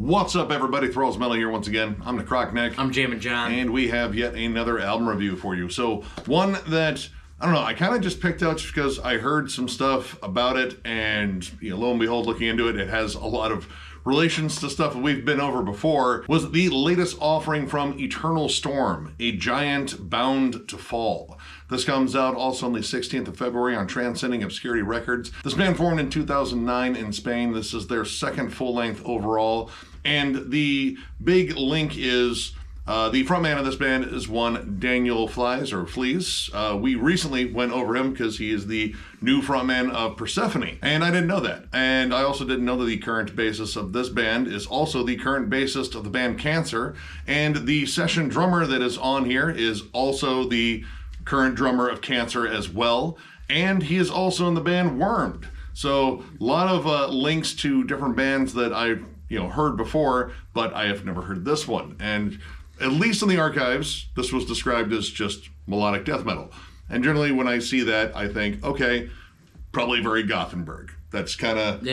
What's up, everybody? Thralls Mellow here once again. I'm Necrotic. I'm Jammin. And we have yet another album review for you. So, one that, I don't know, I kind of just picked out just because I heard some stuff about it, and lo and behold, looking into it, it has a lot of relations to stuff that we've been over before, was the latest offering from Eternal Storm, A Giant Bound to Fall. This comes out also on the 16th of February on Transcending Obscurity Records. This band formed in 2009 in Spain. This is their second full-length overall. And the big link is the frontman of this band is one Daniel Flees. We recently went over him because he is the new frontman of Persephone. And I didn't know that. And I also didn't know that the current bassist of this band is also the current bassist of the band Cancer. And the session drummer that is on here is also the current drummer of Cancer as well. And he is also in the band Wormed. So a lot of links to different bands that I've heard before, but I have never heard this one. And at least in the archives, this was described as just melodic death metal. And generally when I see that, I think, okay, probably very Gothenburg. That's kind of,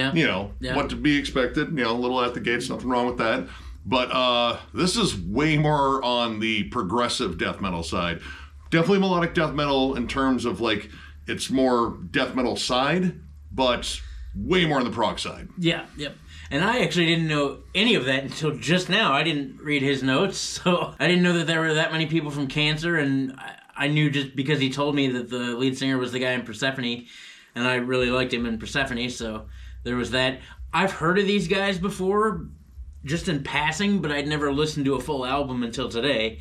what to be expected. A little at the gates, nothing wrong with that. But this is way more on the progressive death metal side. Definitely melodic death metal in terms of it's more death metal side, but way more on the prog side. Yeah, yep. And I actually didn't know any of that until just now. I didn't read his notes, so I didn't know that there were that many people from Cancer, and I knew just because he told me that the lead singer was the guy in Persephone, and I really liked him in Persephone, so there was that. I've heard of these guys before, just in passing, but I'd never listened to a full album until today.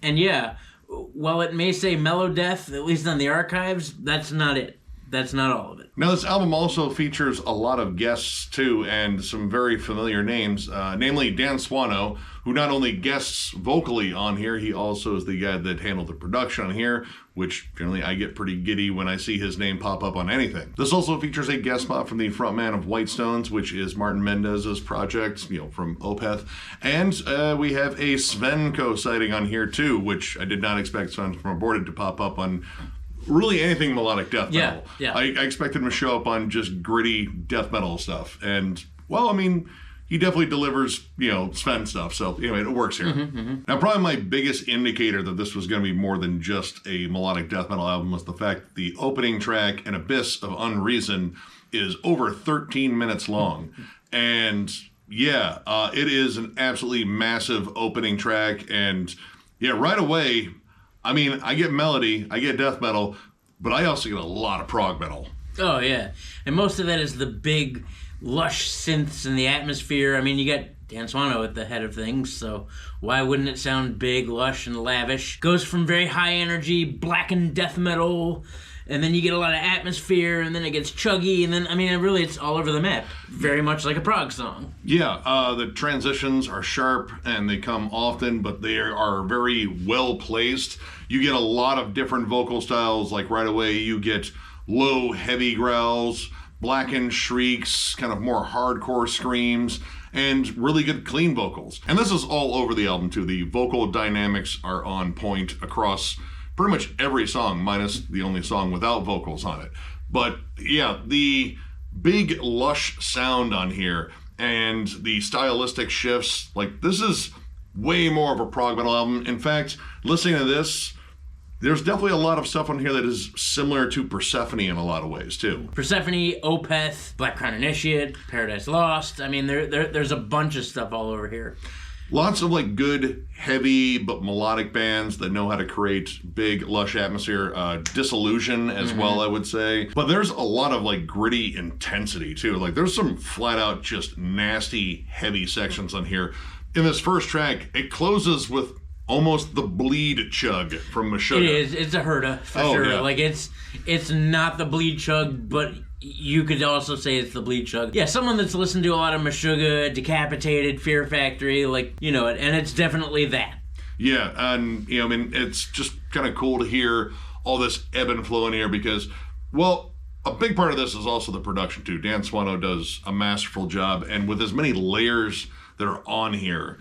And yeah, while it may say mellow death, at least on the archives, that's not it. That's not all of it. Now, this album also features a lot of guests, too, and some very familiar names, namely Dan Swano, who not only guests vocally on here, he also is the guy that handled the production on here, which generally I get pretty giddy when I see his name pop up on anything. This also features a guest spot from the frontman of Whitestones, which is Martin Mendez's project, from Opeth. And we have a Svenko sighting on here, too, which I did not expect Sven from Aborted to pop up on really anything melodic death metal. Yeah. I expected him to show up on just gritty death metal stuff. And, well, I mean, he definitely delivers, Sven stuff. So, anyway, it works here. Now, probably my biggest indicator that this was going to be more than just a melodic death metal album was the fact that the opening track, An Abyss of Unreason, is over 13 minutes long. And, yeah, it is an absolutely massive opening track. And, yeah, right away, I mean, I get melody, I get death metal, but I also get a lot of prog metal. Oh, yeah. And most of that is the big, lush synths and the atmosphere. I mean, you got Dan Swano at the head of things, so why wouldn't it sound big, lush, and lavish? Goes from very high energy, blackened death metal, and then you get a lot of atmosphere, and then it gets chuggy, and then, I mean, really, it's all over the map. Very much like a prog song. Yeah, the transitions are sharp, and they come often, but they are very well placed. You get a lot of different vocal styles, like right away you get low, heavy growls, blackened shrieks, kind of more hardcore screams, and really good clean vocals. And this is all over the album, too. The vocal dynamics are on point across pretty much every song, minus the only song without vocals on it. But yeah, the big lush sound on here and the stylistic shifts, this is way more of a prog metal album. In fact, listening to this, there's definitely a lot of stuff on here that is similar to Persephone in a lot of ways, too. Persephone, Opeth, Black Crown Initiate, Paradise Lost. I mean, there's a bunch of stuff all over here. Lots of good, heavy, but melodic bands that know how to create big, lush atmosphere. Disillusion as well, I would say. But there's a lot of gritty intensity too. There's some flat out just nasty, heavy sections on here. In this first track, it closes with almost the bleed chug from Meshuggah. It is. It's a Herda, for sure. Yeah. It's not the bleed chug, but you could also say it's the bleed chug. Yeah, someone that's listened to a lot of Meshuggah, Decapitated, Fear Factory, and it's definitely that. Yeah, and, I mean, it's just kind of cool to hear all this ebb and flow in here because, well, a big part of this is also the production, too. Dan Swano does a masterful job, and with as many layers that are on here,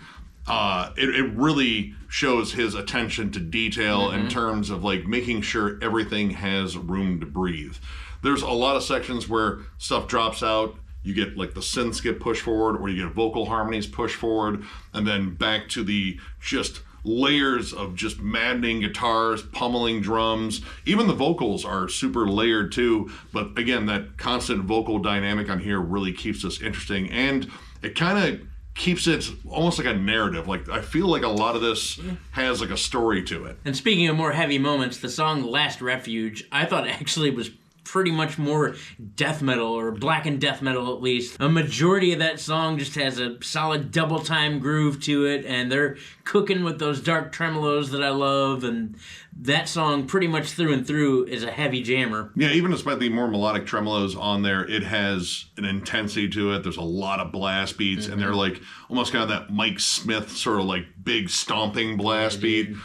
it really shows his attention to detail in terms of making sure everything has room to breathe. There's a lot of sections where stuff drops out you get like the synths get pushed forward, or you get vocal harmonies pushed forward, and then back to the just layers of just maddening guitars, pummeling drums. Even the vocals are super layered too, but again, that constant vocal dynamic on here really keeps this interesting, and it kind of keeps it almost like a narrative. Like, I feel like a lot of this has like a story to it. And speaking of more heavy moments, the song Last Refuge, I thought actually was pretty much more death metal, or black and death metal at least. A majority of that song just has a solid double time groove to it, and they're cooking with those dark tremolos that I love, and that song pretty much through and through is a heavy jammer. Yeah, even despite the more melodic tremolos on there, it has an intensity to it. There's a lot of blast beats, and they're like almost kind of that Mike Smith sort of like big stomping blast beat.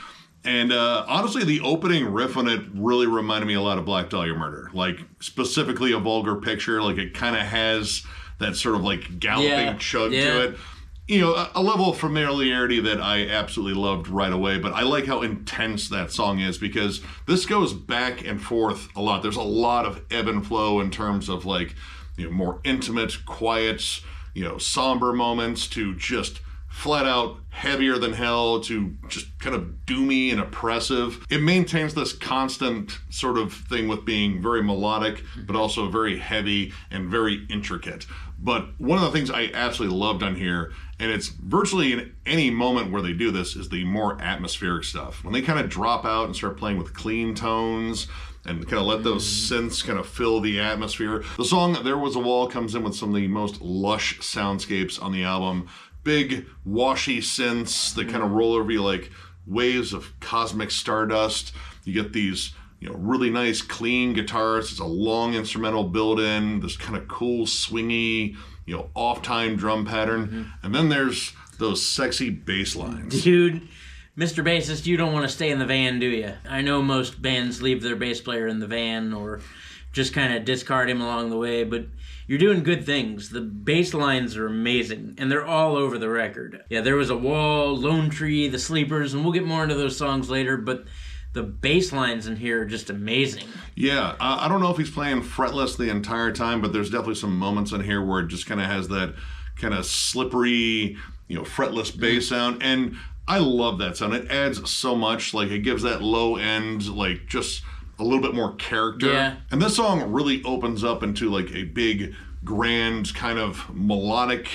And honestly, the opening riff on it really reminded me a lot of Black Dahlia Murder. Like, specifically A Vulgar Picture. Like, it kind of has that sort of like galloping chug to it. You know, a level of familiarity that I absolutely loved right away. But I like how intense that song is, because this goes back and forth a lot. There's a lot of ebb and flow in terms of like, you know, more intimate, quiet, you know, somber moments, to just flat out heavier than hell, to just kind of doomy and oppressive. It maintains this constant sort of thing with being very melodic, but also very heavy and very intricate. But one of the things I absolutely loved on here, and it's virtually in any moment where they do this, is the more atmospheric stuff. When they kind of drop out and start playing with clean tones and kind of let those synths kind of fill the atmosphere. The song There Was a Wall comes in with some of the most lush soundscapes on the album. Big washy synths that kind of roll over you like waves of cosmic stardust. You get these, you know, really nice clean guitars. It's a long instrumental build in, this kind of cool swingy, you know, off time drum pattern. And then there's those sexy bass lines. Dude, Mr. Bassist, you don't want to stay in the van, do you? I know most bands leave their bass player in the van or just kind of discard him along the way, but you're doing good things. The bass lines are amazing, and they're all over the record. Yeah, There Was a Wall, Lone Tree, The Sleepers, and we'll get more into those songs later, but the bass lines in here are just amazing. Yeah, I don't know if he's playing fretless the entire time, but there's definitely some moments in here where it just kind of has that kind of slippery, you know, fretless bass sound, and I love that sound. It adds so much. Like, it gives that low end, like, just a little bit more character. Yeah. And this song really opens up into like a big, grand, kind of melodic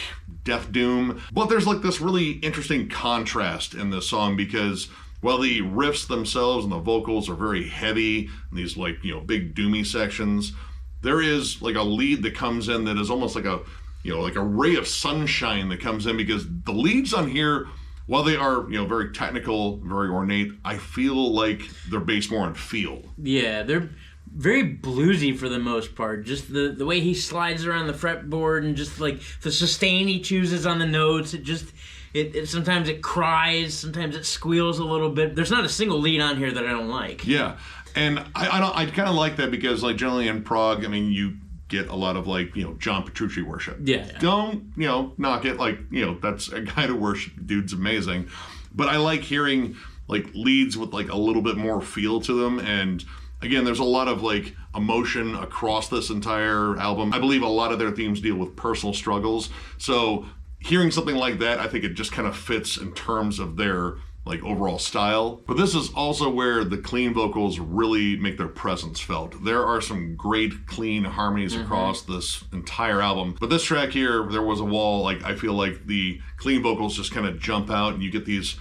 death doom. But there's like this really interesting contrast in this song, because while the riffs themselves and the vocals are very heavy, and these like, you know, big doomy sections, there is like a lead that comes in that is almost like a, you know, like a ray of sunshine that comes in, because the leads on here, while they are, you know, very technical, very ornate, I feel like they're based more on feel. Yeah, they're very bluesy for the most part. Just the way he slides around the fretboard, and just like the sustain he chooses on the notes. It just, it sometimes it cries, sometimes it squeals a little bit. There's not a single lead on here that I don't like. Yeah, and I kind of like that, because like generally in prog, I mean, you get a lot of like, you know, John Petrucci worship. Yeah. Don't, you know, knock it. Like, you know, that's a guy to worship. Dude's amazing. But I like hearing like leads with like a little bit more feel to them. And again, there's a lot of like emotion across this entire album. I believe a lot of their themes deal with personal struggles. So hearing something like that, I think it just kind of fits in terms of their like overall style. But this is also where the clean vocals really make their presence felt. There are some great clean harmonies across this entire album. But this track here, There Was a Wall, like I feel like the clean vocals just kind of jump out, and you get these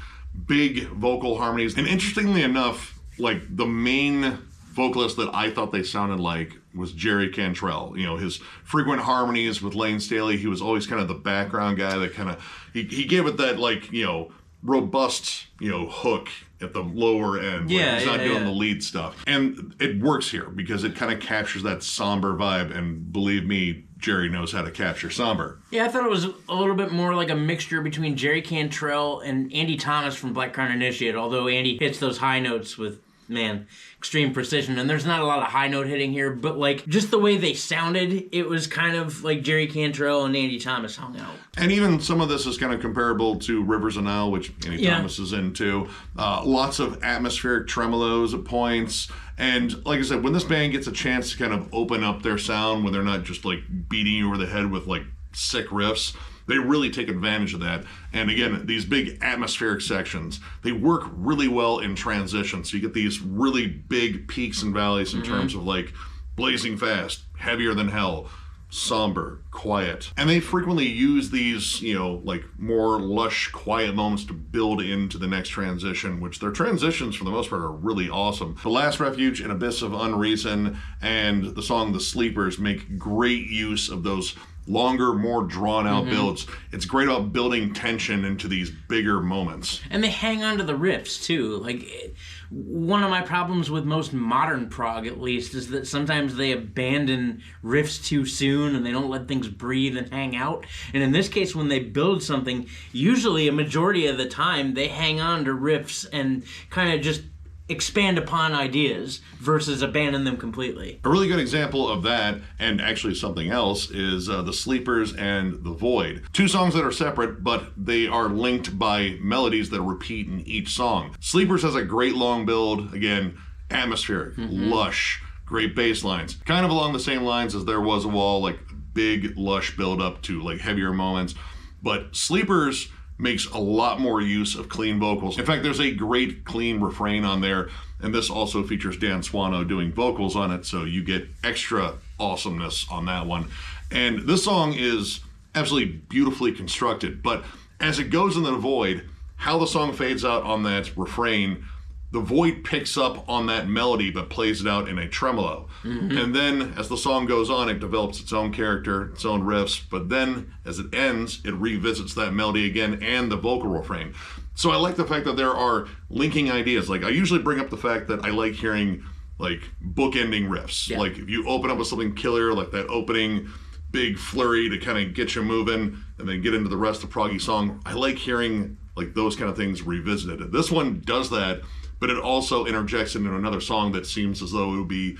big vocal harmonies. And interestingly enough, like the main vocalist that I thought they sounded like was Jerry Cantrell. You know, his frequent harmonies with Lane Staley, he was always kind of the background guy that kind of, he gave it that like, you know, robust, you know, hook at the lower end. Yeah, he's not doing the lead stuff. And it works here because it kind of captures that somber vibe, and believe me, Jerry knows how to capture somber. Yeah, I thought it was a little bit more like a mixture between Jerry Cantrell and Andy Thomas from Black Crown Initiate, although Andy hits those high notes with man, extreme precision. And there's not a lot of high note hitting here, but like just the way they sounded, it was kind of like Jerry Cantrell and Andy Thomas hung out. And even some of this is kind of comparable to Rivers of Nile, which Andy Thomas is in too. Lots of atmospheric tremolos at points. And like I said, when this band gets a chance to kind of open up their sound, when they're not just like beating you over the head with like sick riffs, they really take advantage of that. And again, these big atmospheric sections, they work really well in transition. So you get these really big peaks and valleys in terms of like blazing fast, heavier than hell, somber, quiet. And they frequently use these, you know, like more lush, quiet moments to build into the next transition, which their transitions for the most part are really awesome. The last Refuge and Abyss of Unreason and the song The Sleepers make great use of those longer, more drawn out builds. It's great about building tension into these bigger moments. And they hang on to the riffs too. Like, one of my problems with most modern prog, at least, is that sometimes they abandon riffs too soon and they don't let things breathe and hang out. And in this case, when they build something, usually a majority of the time they hang on to riffs and kind of just expand upon ideas versus abandon them completely. A really good example of that, and actually something else, is The Sleepers and The Void. Two songs that are separate, but they are linked by melodies that repeat in each song. Sleepers has a great long build, again, atmospheric, lush, great bass lines. Kind of along the same lines as There Was a Wall, like big, lush build up to like heavier moments. But Sleepers makes a lot more use of clean vocals. In fact, there's a great clean refrain on there, and this also features Dan Swano doing vocals on it, so you get extra awesomeness on that one. And this song is absolutely beautifully constructed, but as it goes into The Void, how the song fades out on that refrain, the Void picks up on that melody but plays it out in a tremolo. And then as the song goes on, it develops its own character, its own riffs, but then as it ends, it revisits that melody again and the vocal refrain. So I like the fact that there are linking ideas. Like, I usually bring up the fact that I like hearing like bookending riffs. Yeah. Like if you open up with something killer, like that opening big flurry to kind of get you moving and then get into the rest of the proggy song, I like hearing like those kind of things revisited. This one does that, but it also interjects into another song that seems as though it would be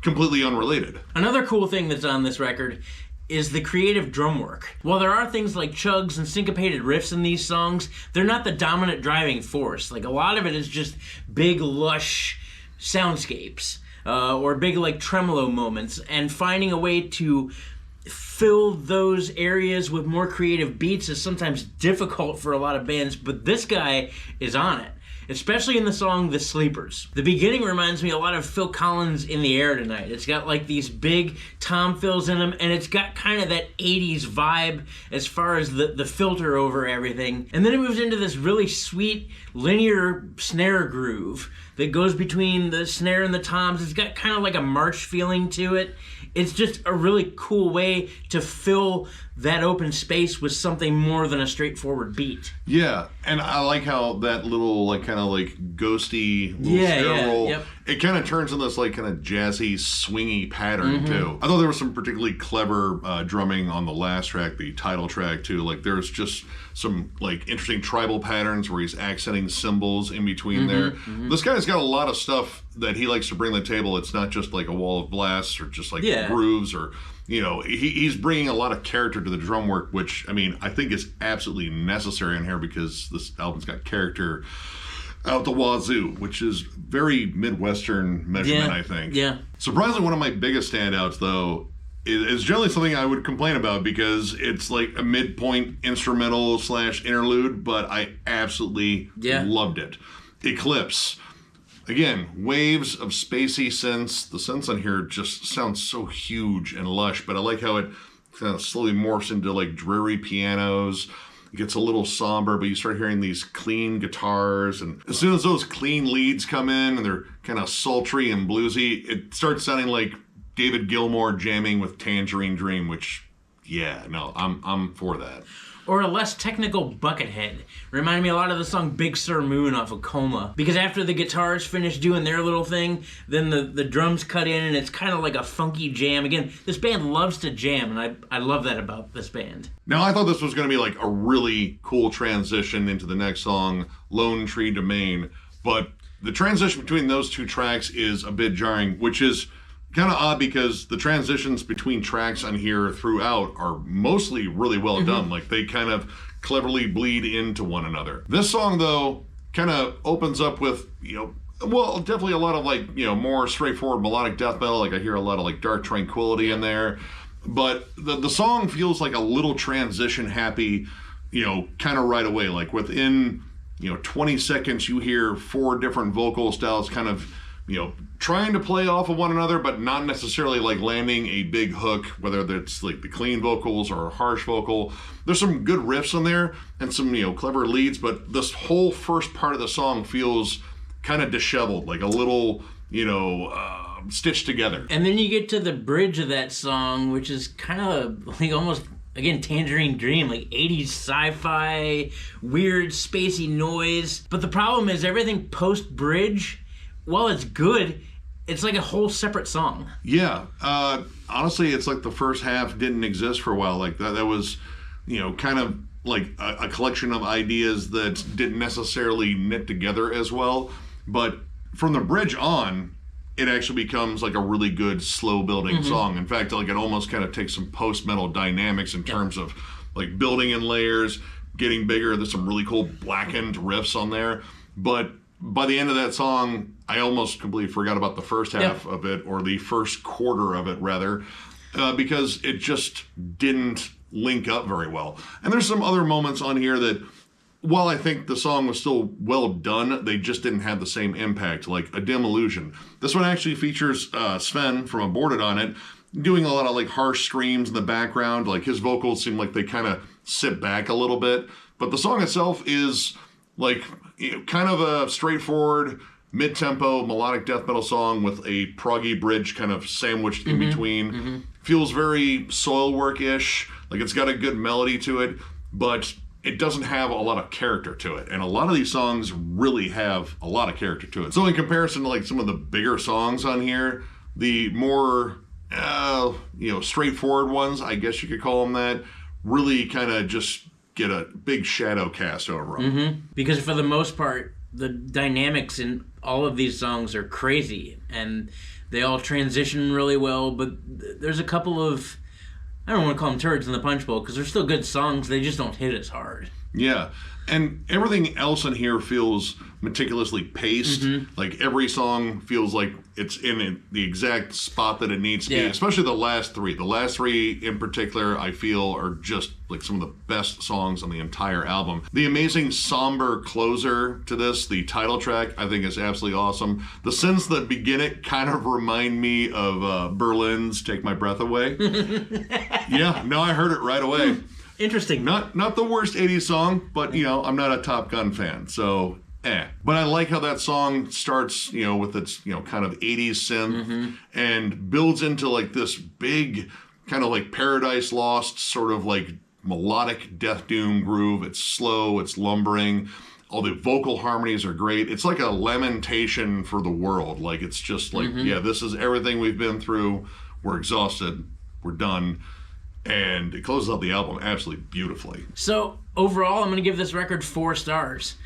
completely unrelated. Another cool thing that's on this record is the creative drum work. While there are things like chugs and syncopated riffs in these songs, they're not the dominant driving force. Like, a lot of it is just big, lush soundscapes, or big, like, tremolo moments, and finding a way to fill those areas with more creative beats is sometimes difficult for a lot of bands, but this guy is on it. Especially in the song The Sleepers. The beginning reminds me a lot of Phil Collins' In the Air Tonight. It's got like these big tom fills in them, and it's got kind of that 80s vibe as far as the filter over everything. And then it moves into this really sweet linear snare groove that goes between the snare and the toms. It's got kind of like a march feeling to it. It's just a really cool way to fill that open space with something more than a straightforward beat. Yeah, and I like how that little like kind of like ghosty little snare roll, it kind of turns into this like kind of jazzy, swingy pattern too. I thought there was some particularly clever drumming on the last track, the title track too. Like there's just some like interesting tribal patterns where he's accenting cymbals in between there. This guy's got a lot of stuff that he likes to bring to the table. It's not just like a wall of blasts or just like grooves or, you know, he's bringing a lot of character to the drum work, which, I mean, I think is absolutely necessary in here because this album's got character out the wazoo, which is very Midwestern measurement, I think. Yeah. Surprisingly, one of my biggest standouts, though, is generally something I would complain about because it's like a midpoint instrumental / interlude, but I absolutely loved it. Eclipse. Again, waves of spacey synths. The synths on here just sound so huge and lush, but I like how it kind of slowly morphs into like dreary pianos. It gets a little somber, but you start hearing these clean guitars, and as soon as those clean leads come in and they're kind of sultry and bluesy, it starts sounding like David Gilmour jamming with Tangerine Dream, which, yeah, no, I'm for that. Or a less technical Buckethead. Reminded me a lot of the song Big Sur Moon off of Coma. Because after the guitars finish doing their little thing, then the drums cut in and it's kind of like a funky jam. Again, this band loves to jam, and I love that about this band. Now, I thought this was going to be like a really cool transition into the next song, Lone Tree Domain, but the transition between those two tracks is a bit jarring, which is kind of odd because the transitions between tracks on here throughout are mostly really well done. Like they kind of cleverly bleed into one another. This song, though, kind of opens up with, well, definitely a lot of like, more straightforward melodic death metal. Like I hear a lot of like Dark Tranquility in there. But the song feels like a little transition happy, kind of right away. Like within 20 seconds, you hear 4 different vocal styles kind of, trying to play off of one another, but not necessarily like landing a big hook, whether it's like the clean vocals or a harsh vocal. There's some good riffs on there and some, clever leads, but this whole first part of the song feels kind of disheveled, like a little, stitched together. And then you get to the bridge of that song, which is kind of like almost, again, Tangerine Dream, like 80s sci-fi, weird, spacey noise. But the problem is everything post-bridge, while it's good, it's like a whole separate song. Yeah. Honestly, it's like the first half didn't exist for a while. Like that was, kind of like a collection of ideas that didn't necessarily knit together as well. But from the bridge on, it actually becomes like a really good slow building song. In fact, like it almost kind of takes some post-metal dynamics in terms of like building in layers, getting bigger. There's some really cool blackened riffs on there. But by the end of that song, I almost completely forgot about the first half of it, or the first quarter of it rather, because it just didn't link up very well. And there's some other moments on here that, while I think the song was still well done, they just didn't have the same impact, like A Dim Illusion. This one actually features Sven from Aborted on it, doing a lot of like harsh screams in the background. Like his vocals seem like they kind of sit back a little bit. But the song itself is like kind of a straightforward, mid-tempo, melodic death metal song with a proggy bridge kind of sandwiched in between. Feels very Soilwork-ish, like it's got a good melody to it, but it doesn't have a lot of character to it. And a lot of these songs really have a lot of character to it. So in comparison to like some of the bigger songs on here, the more, straightforward ones, I guess you could call them that, really kind of just get a big shadow cast over them. Because for the most part, the dynamics in all of these songs are crazy, and they all transition really well, but there's a couple of, I don't want to call them turds in the punch bowl, because they're still good songs, they just don't hit as hard. Yeah, and everything else in here feels meticulously paced. Like every song feels like it's in the exact spot that it needs to be, especially the last 3. The last 3 in particular, I feel, are just like some of the best songs on the entire album. The amazing somber closer to this, the title track, I think is absolutely awesome. The synths that begin it kind of remind me of Berlin's Take My Breath Away. Yeah, no, I heard it right away. Interesting. Not the worst 80s song, but, I'm not a Top Gun fan, so But I like how that song starts, with its, kind of 80s synth and builds into like this big kind of like Paradise Lost sort of like melodic death doom groove. It's slow, it's lumbering. All the vocal harmonies are great. It's like a lamentation for the world. Like it's just like, this is everything we've been through. We're exhausted. We're done. And it closes out the album absolutely beautifully. So, overall, I'm going to give this record 4 stars.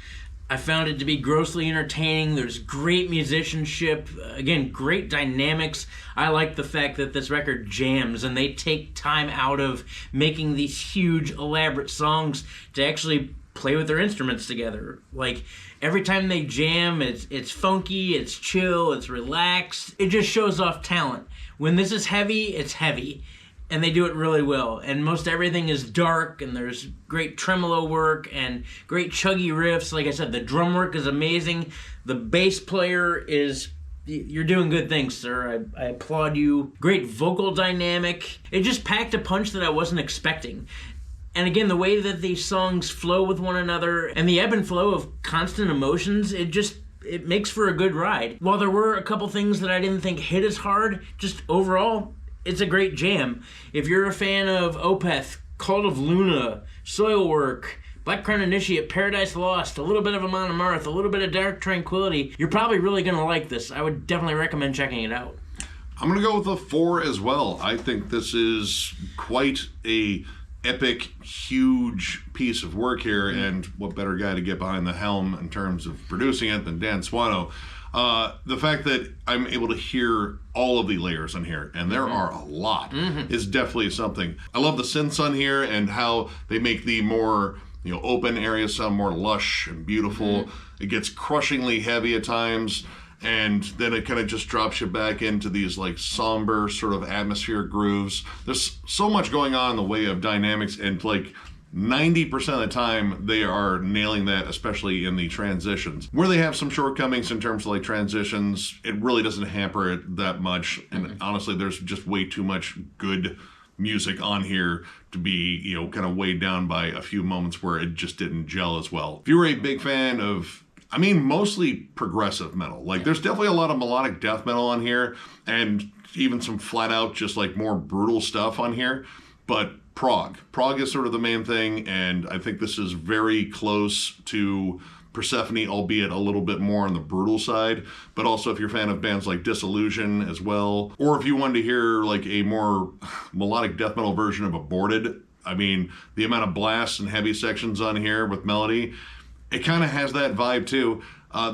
I found it to be grossly entertaining. There's great musicianship. Again, great dynamics. I like the fact that this record jams, and they take time out of making these huge, elaborate songs to actually play with their instruments together. Like, every time they jam, it's funky, it's chill, it's relaxed. It just shows off talent. When this is heavy, it's heavy. And they do it really well. And most everything is dark, and there's great tremolo work and great chuggy riffs. Like I said, the drum work is amazing. The bass player is... You're doing good things, sir. I applaud you. Great vocal dynamic. It just packed a punch that I wasn't expecting. And again, the way that these songs flow with one another and the ebb and flow of constant emotions, it makes for a good ride. While there were a couple things that I didn't think hit as hard, just overall... It's a great jam. If you're a fan of Opeth, Cult of Luna, Soilwork, Black Crown Initiate, Paradise Lost, a little bit of Amon Amarth, a little bit of Dark Tranquility, you're probably really going to like this. I would definitely recommend checking it out. I'm going to go with a 4 as well. I think this is quite a epic, huge piece of work here, and what better guy to get behind the helm in terms of producing it than Dan Swano. The fact that I'm able to hear all of the layers on here, and there are a lot, is definitely something. I love the synths on here and how they make the more open areas sound more lush and beautiful. It gets crushingly heavy at times, and then it kind of just drops you back into these like somber sort of atmospheric grooves. There's so much going on in the way of dynamics, and like 90% of the time they are nailing that, especially in the transitions. Where they have some shortcomings in terms of like transitions, it really doesn't hamper it that much. And honestly, there's just way too much good music on here to be, kind of weighed down by a few moments where it just didn't gel as well. If you were a big fan of, mostly progressive metal, like there's definitely a lot of melodic death metal on here, and even some flat out just like more brutal stuff on here, but prog is sort of the main thing, and I think this is very close to Persephone, albeit a little bit more on the brutal side. But also, if you're a fan of bands like Disillusion as well, or if you wanted to hear like a more melodic death metal version of Aborted, the amount of blasts and heavy sections on here with melody, it kind of has that vibe too.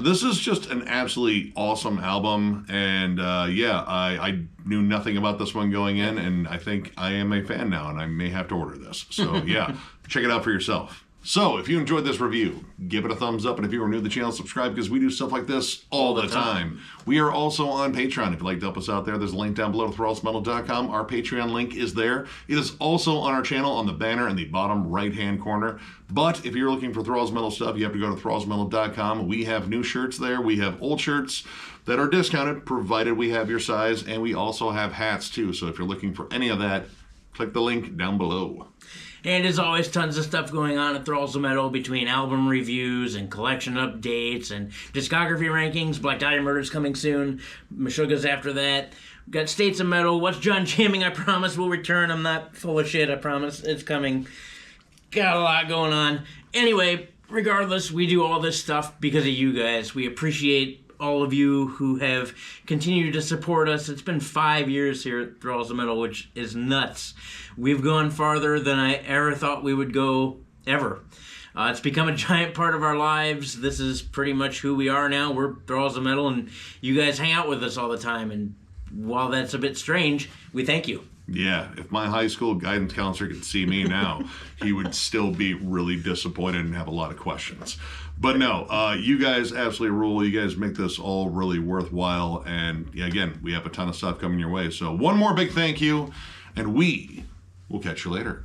This is just an absolutely awesome album, and I knew nothing about this one going in, and I think I am a fan now, and I may have to order this. So yeah, check it out for yourself. So if you enjoyed this review, give it a thumbs up, and if you are new to the channel, subscribe, because we do stuff like this all the time. We are also on Patreon. If you'd like to help us out there, there's a link down below to thrallsmetal.com. Our Patreon link is there. It is also on our channel on the banner in the bottom right-hand corner. But if you're looking for Thralls Metal stuff, you have to go to thrallsmetal.com. We have new shirts there. We have old shirts that are discounted, provided we have your size, and we also have hats too. So if you're looking for any of that, click the link down below. And as always, tons of stuff going on at Thralls of Metal, between album reviews and collection updates and discography rankings. Black Dahlia Murder's coming soon. Meshuggah's after that. We've got States of Metal. What's John Jamming? I promise will return. I'm not full of shit. I promise it's coming. Got a lot going on. Anyway, regardless, we do all this stuff because of you guys. We appreciate all of you who have continued to support us. It's been 5 years here at Thralls of Metal, which is nuts. We've gone farther than I ever thought we would go, ever. It's become a giant part of our lives. This is pretty much who we are now. We're Thralls of Metal, and you guys hang out with us all the time. And while that's a bit strange, we thank you. Yeah, if my high school guidance counselor could see me now, he would still be really disappointed and have a lot of questions. But no, you guys absolutely rule. You guys make this all really worthwhile. And again, we have a ton of stuff coming your way. So one more big thank you, and we will catch you later.